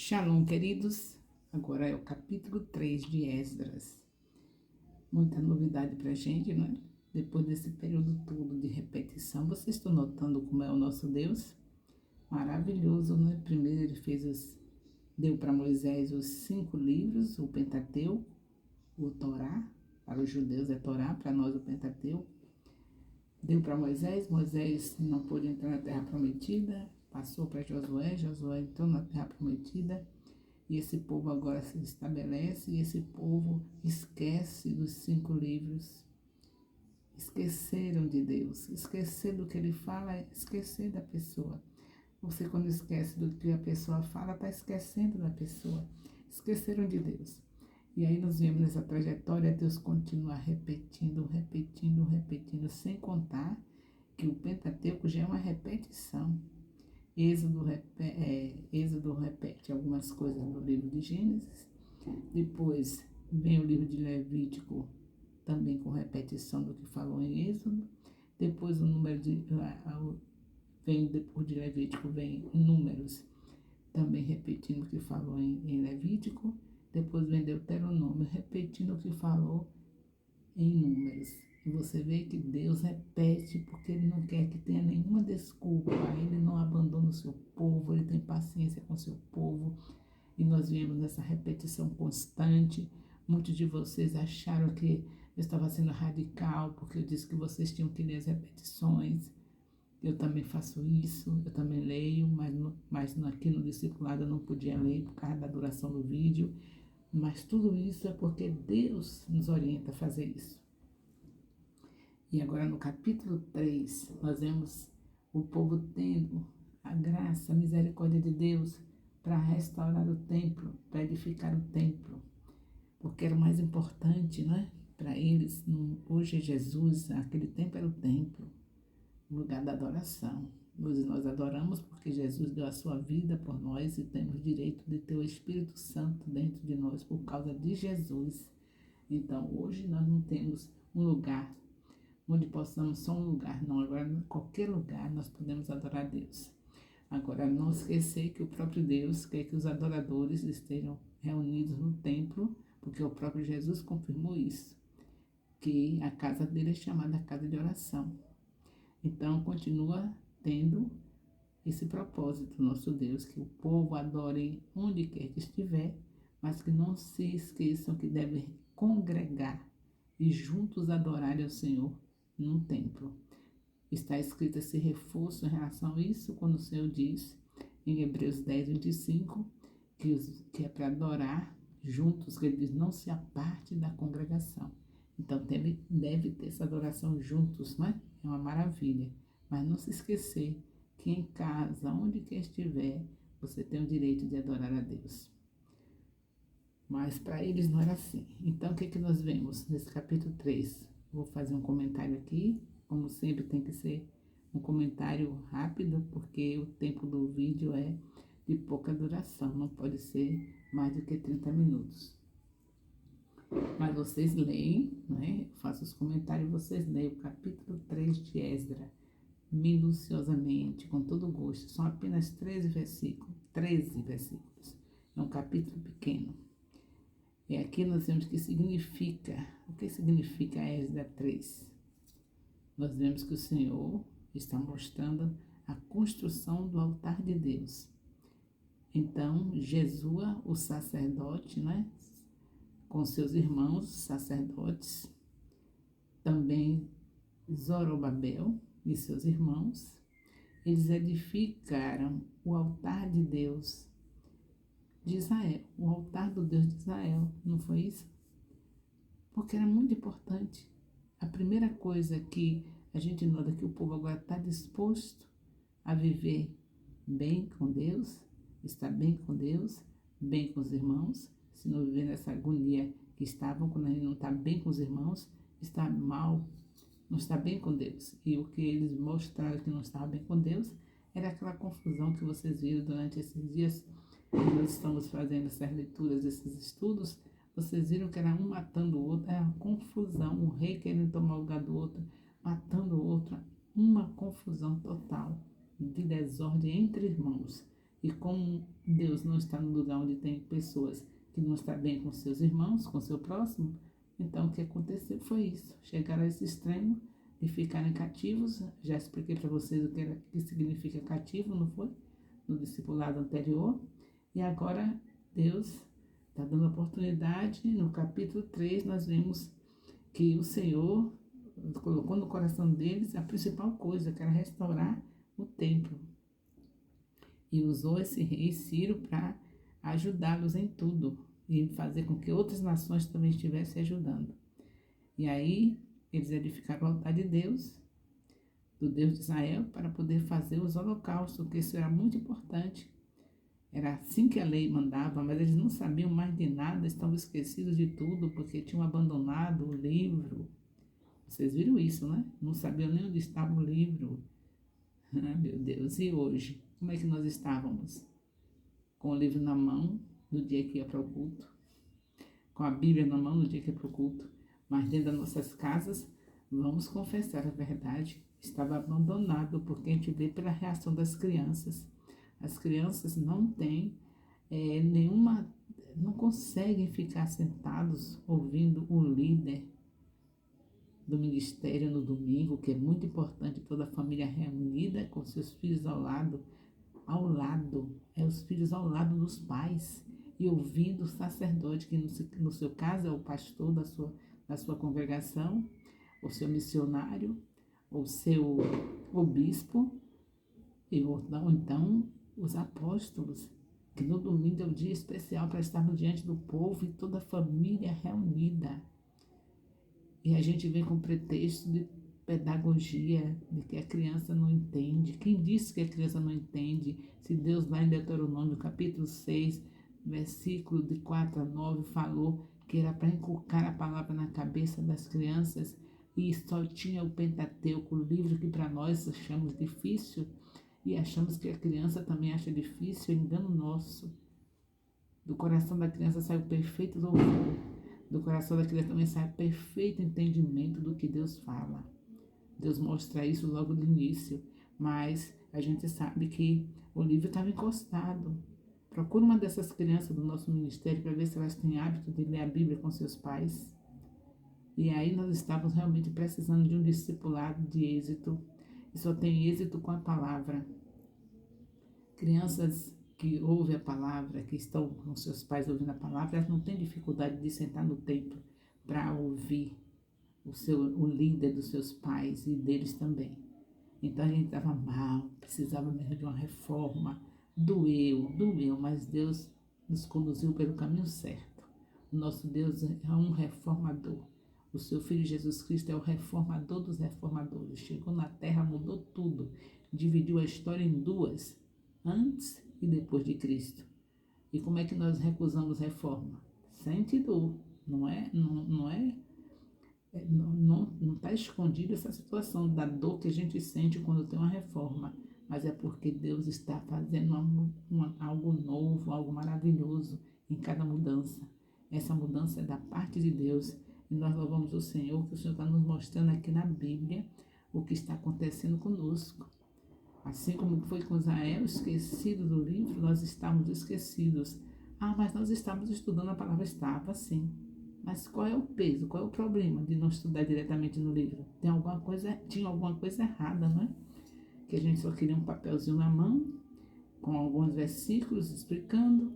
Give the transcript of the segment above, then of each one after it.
Shalom, queridos. Agora é o capítulo 3 de Esdras. Muita novidade para a gente, não é? Depois desse período todo de repetição, vocês estão notando como é o nosso Deus? Maravilhoso, né? Primeiro ele deu para Moisés os 5 livros, o Pentateuco, o Torá, para os judeus é Torá, para nós o Pentateuco. Deu para Moisés, Moisés não pôde entrar na Terra Prometida, passou para Josué, Josué entrou na Terra Prometida, e esse povo agora se estabelece, e esse povo esquece dos 5 livros, esqueceram de Deus, esquecer do que ele fala é esquecer da pessoa. Você, quando esquece do que a pessoa fala, está esquecendo da pessoa, esqueceram de Deus. E aí nós vemos nessa trajetória Deus continua repetindo, sem contar que o Pentateuco já é uma repetição. Êxodo repete algumas coisas no livro de Gênesis, depois vem o livro de Levítico, também com repetição do que falou em Êxodo, depois depois de Levítico vem Números, também repetindo o que falou em Levítico, depois vem Deuteronômio, repetindo o que falou em Números. E você vê que Deus repete porque Ele não quer que tenha nenhuma desculpa. Ele não abandona o seu povo, Ele tem paciência com o seu povo. E nós vemos essa repetição constante. Muitos de vocês acharam que eu estava sendo radical porque eu disse que vocês tinham que ler as repetições. Eu também faço isso, eu também leio, mas aqui no discipulado eu não podia ler por causa da duração do vídeo. Mas tudo isso é porque Deus nos orienta a fazer isso. E agora no capítulo 3, nós vemos o povo tendo a graça, a misericórdia de Deus para restaurar o templo, para edificar o templo. Porque era o mais importante, né? Para eles, hoje é Jesus, aquele tempo era o templo, o lugar da adoração. Hoje nós adoramos porque Jesus deu a sua vida por nós e temos direito de ter o Espírito Santo dentro de nós por causa de Jesus. Então, hoje nós não temos um lugar onde possamos só um lugar, não. Agora, em qualquer lugar nós podemos adorar a Deus. Agora, não esquecer que o próprio Deus quer que os adoradores estejam reunidos no templo, porque o próprio Jesus confirmou isso, que a casa dele é chamada casa de oração. Então, continua tendo esse propósito, nosso Deus, que o povo adore onde quer que estiver, mas que não se esqueçam que devem congregar e juntos adorarem ao Senhor num templo. Está escrito esse reforço em relação a isso, quando o Senhor diz, em Hebreus 10, 25, que é para adorar juntos, que ele diz, não se aparte da congregação. Então, deve ter essa adoração juntos, né? É uma maravilha. Mas não se esquecer que em casa, onde quer estiver, você tem o direito de adorar a Deus. Mas para eles não era assim. Então, o que nós vemos nesse capítulo 3? Vou fazer um comentário aqui. Como sempre, tem que ser um comentário rápido, porque o tempo do vídeo é de pouca duração. Não pode ser mais do que 30 minutos. Mas vocês leem, né? Eu faço os comentários, vocês leem o capítulo 3 de Esdras, minuciosamente, com todo gosto. São apenas 13 versículos. É um capítulo pequeno. E aqui nós vemos o que significa Esdras 3. Nós vemos que o Senhor está mostrando a construção do altar de Deus. Então, Jesua, o sacerdote, né? Com seus irmãos sacerdotes, também Zorobabel e seus irmãos, eles edificaram o altar de Deus de Israel, o altar do Deus de Israel, não foi isso? Porque era muito importante. A primeira coisa que a gente nota que o povo agora está disposto a viver bem com Deus, estar bem com Deus, bem com os irmãos. Se não viver nessa agonia que estavam, quando a gente não está bem com os irmãos, está mal, não está bem com Deus. E o que eles mostraram que não estava bem com Deus era aquela confusão que vocês viram durante esses dias, quando nós estamos fazendo essas leituras, esses estudos. Vocês viram que era um matando o outro, era uma confusão, um rei querendo tomar o lugar do outro, matando o outro, uma confusão total de desordem entre irmãos. E como Deus não está no lugar onde tem pessoas que não estão bem com seus irmãos, com seu próximo, então o que aconteceu foi isso. Chegaram a esse extremo de ficarem cativos. Já expliquei para vocês o que significa cativo, não foi? No discipulado anterior. E agora Deus está dando oportunidade. No capítulo 3 nós vemos que o Senhor colocou no coração deles a principal coisa, que era restaurar o templo. E usou esse rei Ciro para ajudá-los em tudo e fazer com que outras nações também estivessem ajudando. E aí eles edificaram o altar de Deus, do Deus de Israel, para poder fazer os holocaustos, porque isso era muito importante. Era assim que a lei mandava, mas eles não sabiam mais de nada, estavam esquecidos de tudo, porque tinham abandonado o livro. Vocês viram isso, né? Não sabiam nem onde estava o livro. Ah, meu Deus, e hoje? Como é que nós estávamos? Com o livro na mão, no dia que ia para o culto, com a Bíblia na mão, no dia que ia para o culto, mas dentro das nossas casas, vamos confessar a verdade, estava abandonado, porque a gente vê pela reação das crianças. As crianças não têm não conseguem ficar sentados ouvindo o líder do ministério no domingo, que é muito importante, toda a família reunida com seus filhos ao lado, os filhos ao lado dos pais, e ouvindo o sacerdote, que no seu caso é o pastor da sua congregação, o seu missionário, o bispo, ou então os apóstolos, que no domingo é o dia especial para estarmos diante do povo e toda a família reunida. E a gente vem com pretexto de pedagogia, de que a criança não entende. Quem disse que a criança não entende? Se Deus lá em Deuteronômio, capítulo 6, versículo de 4 a 9, falou que era para inculcar a palavra na cabeça das crianças, e só tinha o Pentateuco, o livro que para nós achamos difícil, e achamos que a criança também acha difícil, engano nosso. Do coração da criança sai o perfeito louvor. Do coração da criança também sai o perfeito entendimento do que Deus fala. Deus mostra isso logo no início, mas a gente sabe que o livro estava encostado. Procura uma dessas crianças do nosso ministério para ver se elas têm hábito de ler a Bíblia com seus pais. E aí nós estávamos realmente precisando de um discipulado de êxito. E só tem êxito com a palavra. Crianças que ouvem a palavra, que estão com seus pais ouvindo a palavra, elas não têm dificuldade de sentar no templo para ouvir o líder dos seus pais e deles também. Então a gente estava mal, precisava mesmo de uma reforma. Doeu, mas Deus nos conduziu pelo caminho certo. O nosso Deus é um reformador. O seu Filho Jesus Cristo é o reformador dos reformadores. Chegou na terra, mudou tudo. Dividiu a história em duas, antes e depois de Cristo. E como é que nós recusamos reforma? Sente dor, não está escondido essa situação da dor que a gente sente quando tem uma reforma, mas é porque Deus está fazendo algo novo, algo maravilhoso em cada mudança. Essa mudança é da parte de Deus, e nós louvamos o Senhor, que o Senhor está nos mostrando aqui na Bíblia o que está acontecendo conosco. Assim como foi com Israel, esquecido do livro, nós estamos esquecidos. Ah, mas nós estamos estudando a palavra, estava sim. Mas qual é o peso, qual é o problema de não estudar diretamente no livro? Tinha alguma coisa errada, não é? Que a gente só queria um papelzinho na mão, com alguns versículos explicando.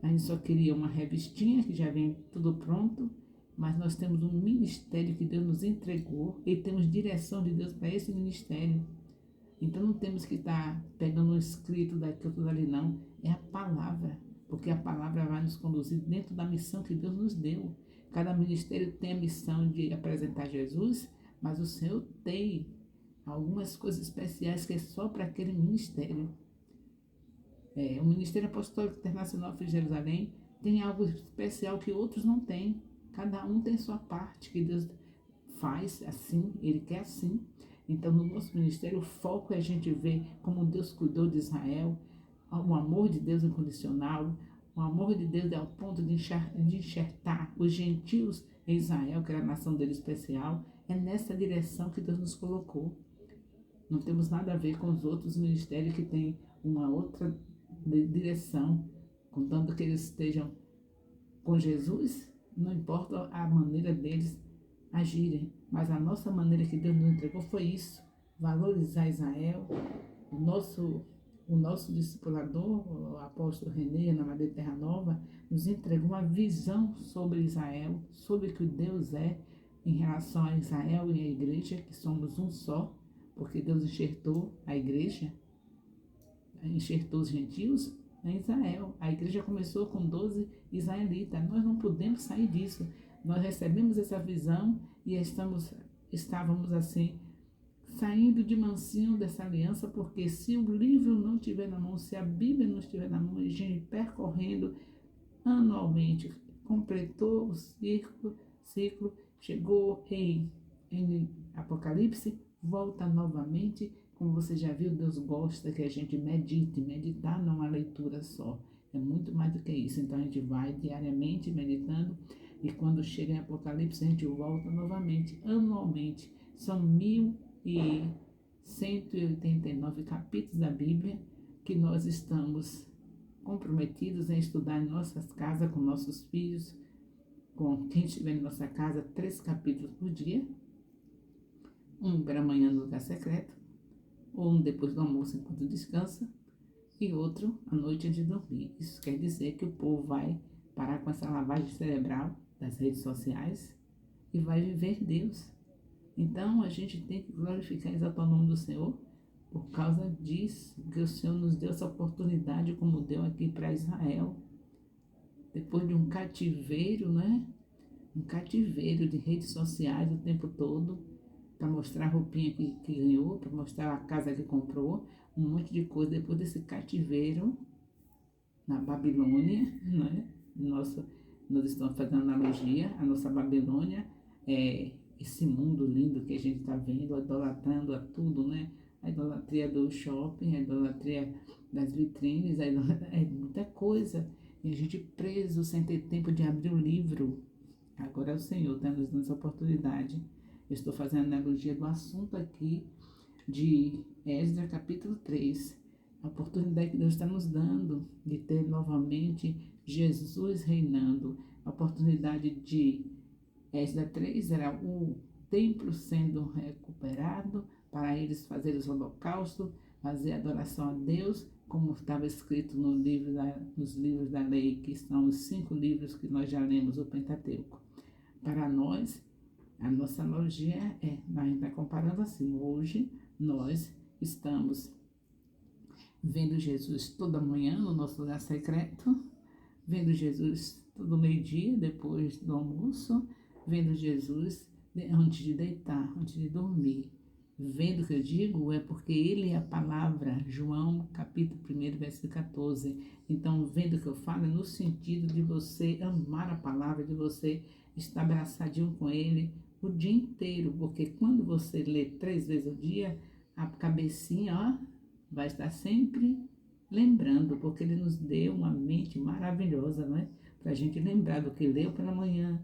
A gente só queria uma revistinha, que já vem tudo pronto. Mas nós temos um ministério que Deus nos entregou e temos direção de Deus para esse ministério. Então não temos que estar pegando um escrito daqui, outro dali, não. É a palavra, porque a palavra vai nos conduzir dentro da missão que Deus nos deu. Cada ministério tem a missão de apresentar Jesus, mas o Senhor tem algumas coisas especiais que é só para aquele ministério. O Ministério Apostólico Internacional de Jerusalém tem algo especial que outros não têm. Cada um tem sua parte, que Deus faz assim, Ele quer assim. Então, no nosso ministério, o foco é a gente ver como Deus cuidou de Israel, o amor de Deus incondicional, o amor de Deus é ao ponto de enxertar os gentios em Israel, que era a nação dele especial. É nessa direção que Deus nos colocou. Não temos nada a ver com os outros ministérios que têm uma outra de direção, contanto que eles estejam com Jesus, não importa a maneira deles agirem, mas a nossa maneira que Deus nos entregou foi isso, valorizar Israel. O nosso discipulador, o apóstolo René, na Madeira Terra Nova, nos entregou uma visão sobre Israel, sobre o que Deus é em relação a Israel e a igreja, que somos um só, porque Deus enxertou a igreja, enxertou os gentios em Israel. A igreja começou com 12 israelitas. Nós não podemos sair disso. Nós recebemos essa visão e estávamos assim, saindo de mansinho dessa aliança, porque se o livro não estiver na mão, se a Bíblia não estiver na mão, a gente percorrendo anualmente, completou o ciclo, chegou em Apocalipse, volta novamente. Como você já viu, Deus gosta que a gente medite. Meditar não é uma leitura só, é muito mais do que isso. Então a gente vai diariamente meditando e quando chega em Apocalipse a gente volta novamente, anualmente. São 1189 capítulos da Bíblia que nós estamos comprometidos em estudar em nossas casas, com nossos filhos, com quem estiver em nossa casa, 3 capítulos por dia. Um para amanhã no lugar secreto, ou um depois do almoço enquanto descansa, e outro à noite antes de dormir. Isso quer dizer que o povo vai parar com essa lavagem cerebral das redes sociais e vai viver Deus. Então a gente tem que glorificar e exaltar o nome do Senhor por causa disso, que o Senhor nos deu essa oportunidade, como deu aqui para Israel, depois de um cativeiro, né? Um cativeiro de redes sociais o tempo todo, para mostrar a roupinha que ganhou, para mostrar a casa que comprou, um monte de coisa. Depois desse cativeiro na Babilônia, né? Nós estamos fazendo analogia, a nossa Babilônia é esse mundo lindo que a gente está vendo, idolatrando a tudo, né? A idolatria do shopping, a idolatria das vitrines, é muita coisa. E a gente preso, sem ter tempo de abrir o livro. Agora é o Senhor está nos dando essa oportunidade. Eu estou fazendo analogia do assunto aqui de Esdras capítulo 3. A oportunidade que Deus está nos dando de ter novamente Jesus reinando. A oportunidade de Esdras 3 era o templo sendo recuperado para eles fazerem os holocaustos, fazer adoração a Deus, como estava escrito nos livros da lei, que são os 5 livros que nós já lemos, o Pentateuco. Para nós, a nossa analogia a gente está comparando assim, hoje nós estamos vendo Jesus toda manhã no nosso lugar secreto, vendo Jesus todo meio-dia, depois do almoço, vendo Jesus antes de deitar, antes de dormir. Vendo o que eu digo é porque ele é a palavra, João capítulo 1, versículo 14. Então, vendo o que eu falo é no sentido de você amar a palavra, de você estar abraçadinho com ele o dia inteiro, porque quando você lê 3 vezes ao dia, a cabecinha vai estar sempre lembrando, porque ele nos deu uma mente maravilhosa, não é? Para a gente lembrar do que leu pela manhã,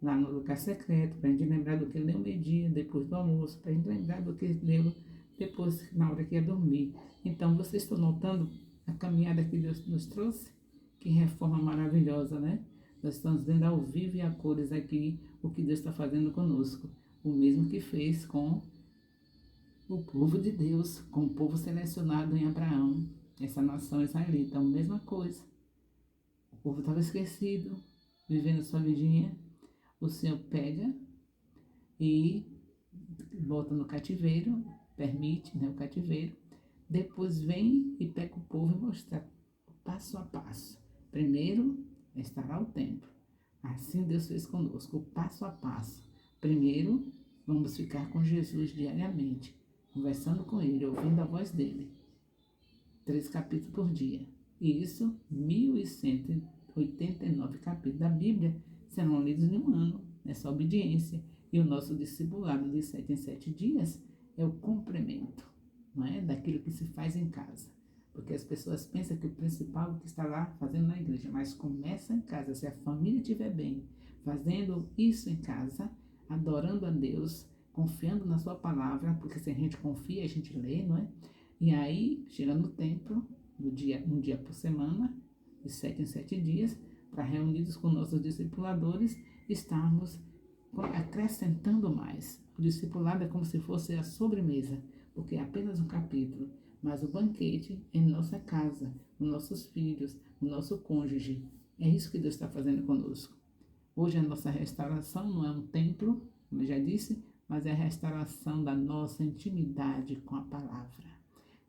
lá no lugar secreto, para a gente lembrar do que leu meio-dia, depois do almoço, para a gente lembrar do que leu depois, na hora que ia dormir. Então, vocês estão notando a caminhada que Deus nos trouxe? Que reforma maravilhosa, né? Nós estamos vendo ao vivo e a cores aqui o que Deus está fazendo conosco. O mesmo que fez com o povo de Deus, com o povo selecionado em Abraão, essa nação israelita, a mesma coisa. O povo estava esquecido, vivendo sua vidinha. O Senhor pega e volta no cativeiro, permite, né, o cativeiro. Depois vem e pega o povo e mostra passo a passo. Primeiro, estará o templo. Assim Deus fez conosco, passo a passo. Primeiro, vamos ficar com Jesus diariamente, conversando com Ele, ouvindo a voz dEle. 3 capítulos por dia. E isso, 1189 capítulos da Bíblia serão lidos em um ano, nessa obediência. E o nosso discipulado de 7 em 7 dias é o complemento, não é? Daquilo que se faz em casa. Porque as pessoas pensam que o principal é o que está lá fazendo na igreja, mas começa em casa. Se a família estiver bem, fazendo isso em casa, adorando a Deus, confiando na sua palavra, porque se a gente confia, a gente lê, não é? E aí, chega no templo, um dia por semana, de 7 em 7 dias, para reunidos com nossos discipuladores, estarmos acrescentando mais. O discipulado é como se fosse a sobremesa, porque é apenas um capítulo, mas o banquete é em nossa casa, com nossos filhos, o nosso cônjuge. É isso que Deus está fazendo conosco. Hoje a nossa restauração não é um templo, como eu já disse, mas é a restauração da nossa intimidade com a palavra,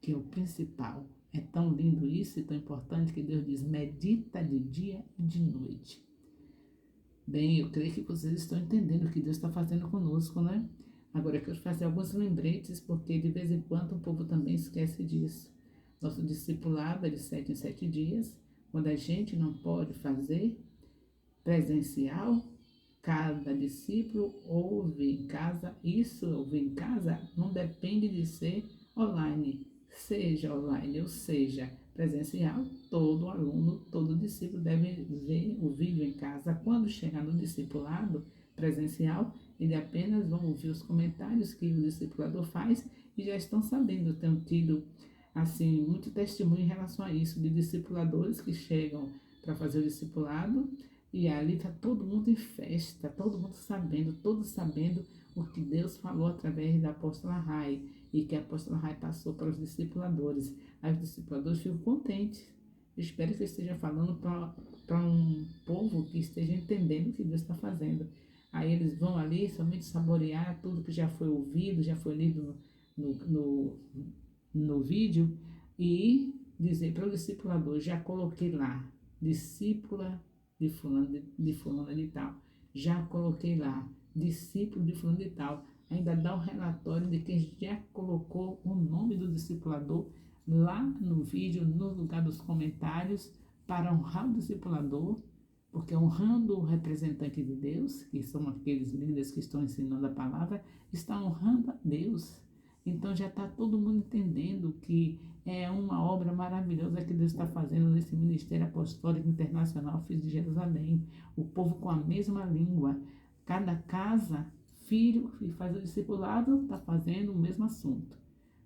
que é o principal. É tão lindo isso e tão importante que Deus diz, medita de dia e de noite. Bem, eu creio que vocês estão entendendo o que Deus está fazendo conosco, né? Agora eu quero fazer alguns lembretes, porque de vez em quando o povo também esquece disso. Nosso discipulado é de 7 em 7 dias. Quando a gente não pode fazer presencial, cada discípulo ouve em casa. Isso, ouvir em casa, não depende de ser online. Seja online ou seja presencial, todo aluno, todo discípulo deve ver o vídeo em casa. Quando chegar no discipulado presencial, ele apenas vão ouvir os comentários que o discipulador faz e já estão sabendo, tenho tido assim muito testemunho em relação a isso, de discipuladores que chegam para fazer o discipulado e ali está todo mundo em festa, todo mundo sabendo, todos sabendo o que Deus falou através da apóstola Rai e que a apóstola Rai passou para os discipuladores. Aí os discipuladores ficam contentes. Eu espero que eu esteja falando para um povo que esteja entendendo o que Deus está fazendo. Aí eles vão ali somente saborear tudo que já foi ouvido, já foi lido no vídeo e dizer para o discipulador, já coloquei lá, discípula de fulano de tal, já coloquei lá, discípulo de fulano de tal, ainda dá o relatório de quem já colocou o nome do discipulador lá no vídeo, no lugar dos comentários, para honrar o discipulador, porque honrando o representante de Deus, que são aqueles líderes que estão ensinando a palavra, está honrando a Deus. Então já está todo mundo entendendo que é uma obra maravilhosa que Deus está fazendo nesse Ministério Apostólico Internacional Filhos de Jerusalém. O povo com a mesma língua. Cada casa, filho que faz o discipulado, está fazendo o mesmo assunto.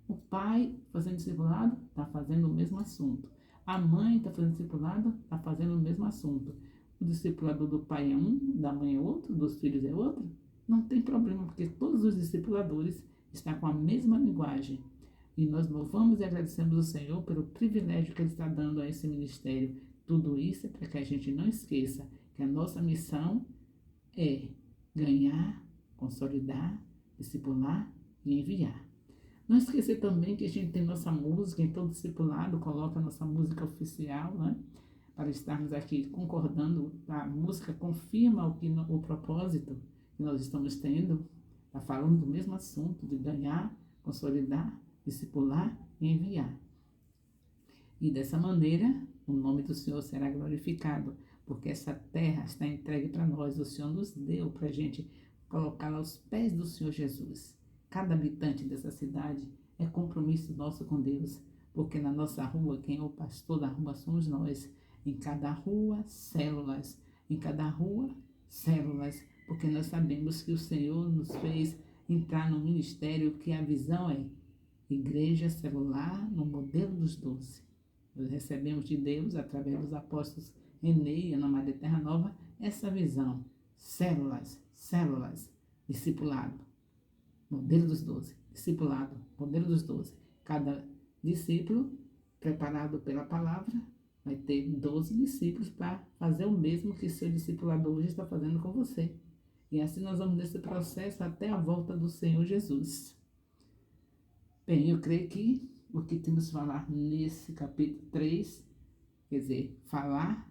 O pai fazendo discipulado, está fazendo o mesmo assunto. A mãe está fazendo discipulado, está fazendo o mesmo assunto. O discipulador do pai é um, da mãe é outro, dos filhos é outro. Não tem problema, porque todos os discipuladores estão com a mesma linguagem. E nós louvamos e agradecemos ao Senhor pelo privilégio que Ele está dando a esse ministério. Tudo isso é para que a gente não esqueça que a nossa missão é ganhar, consolidar, discipular e enviar. Não esquecer também que a gente tem nossa música, em todo discipulado coloca nossa música oficial, né? Para estarmos aqui concordando, a música confirma o propósito que nós estamos tendo, está falando do mesmo assunto, de ganhar, consolidar, discipular e enviar. E dessa maneira, o nome do Senhor será glorificado, porque essa terra está entregue para nós, o Senhor nos deu para a gente colocá-la aos pés do Senhor Jesus. Cada habitante dessa cidade é compromisso nosso com Deus, porque na nossa rua, quem é o pastor da rua somos nós. Em cada rua, células. Em cada rua, células, porque nós sabemos que o Senhor nos fez entrar no ministério que a visão é igreja celular no modelo dos 12. Nós recebemos de Deus, através dos apóstolos Enei e Ana Maria Terra Nova, essa visão. Células, discipulado. Modelo dos 12. Discipulado, modelo dos 12. Cada discípulo, preparado pela palavra, vai ter 12 discípulos para fazer o mesmo que seu discipulador hoje está fazendo com você. E assim nós vamos nesse processo até a volta do Senhor Jesus. Bem, eu creio que o que temos que falar nesse capítulo 3, quer dizer, falar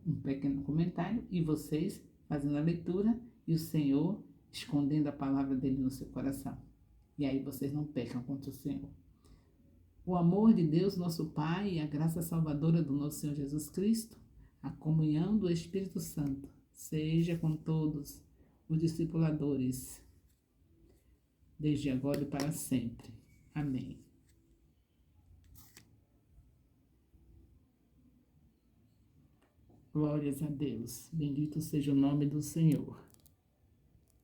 um pequeno comentário e vocês fazendo a leitura e o Senhor escondendo a palavra dele no seu coração. E aí vocês não pecam contra o Senhor. O amor de Deus, nosso Pai, e a graça salvadora do nosso Senhor Jesus Cristo, a comunhão do Espírito Santo, seja com todos os discipuladores, desde agora e para sempre. Amém. Glórias a Deus. Bendito seja o nome do Senhor.